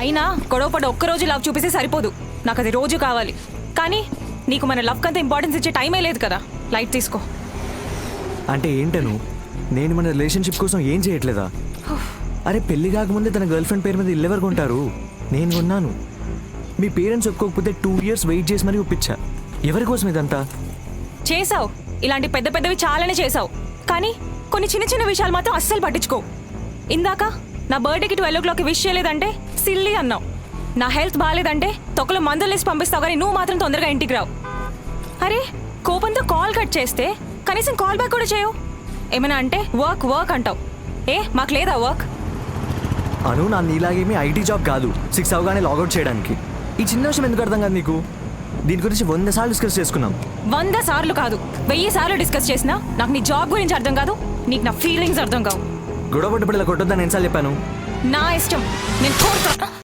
అయినా గొడవపడి ఒక్కరోజు లవ్ చూపిస్తే సరిపోదు, నాకు అది రోజు కావాలి. కానీ నీకు మన లవ్ కంత ఇంపార్టెన్స్ ఇచ్చే టైమే లేదు కదా, లైట్ తీసుకో. అంటే ఏంటను, నేను మన రిలేషన్షిప్ కోసం ఏం చేయట్లేదా? అరే పెళ్లి కాకముందే తన గర్ల్ ఫ్రెండ్ పేరు మీద ఇల్లు ఎవరు కొంటారు? నేను కొన్నాను. మీ పేరెంట్స్ ఒప్పుకోకపోతే 2 years వెయిట్ చేసి మరీ ఒప్పించా. ఎవరి కోసం ఇదంతా? చేసావు, ఇలాంటి పెద్ద పెద్దవి చాలానే చేసావు. కానీ కొన్ని చిన్న చిన్న విషయాలు మాత్రం అస్సలు పట్టించుకో. ఇందాక నా బర్త్డేకి 12 o'clock విష్ చేయలేదంటే సిల్లీ అన్నావు. నా హెల్త్ బాగాలేదంటే తొక్కలో మందులు వేసి పంపిస్తావు, కానీ నువ్వు మాత్రం తొందరగా ఇంటికి రావు. అరే కోపంతో కాల్ కట్ చేస్తే కనీసం కాల్ బ్యాక్ కూడా చేయవు. ఏమైనా అంటే వర్క్ వర్క్ అంటావు. మాకు లేదా వర్క్? అను, నా నీలాగేమీ ఐటీ జాబ్ కాదు 6 అవగానే లాగౌట్ చేయడానికి. ఈ చిన్న విషయం ఎందుకు అర్థం కాదు నీకు? దీని గురించి 100 సార్లు డిస్కస్ చేసుకున్నాం. 100 సార్లు కాదు, 1000 సార్లు డిస్కస్ చేసినా నాకు నీ జాబ్ గురించి అర్థం కాదు, నీకు నా ఫీలింగ్స్ అర్థం కావు. గొడవ పడ్డప్పుడు ఇలా కొట్టొద్దని ఎన్నిసార్లు చెప్పాను? నా ఇష్టం, నేను కోరుతా.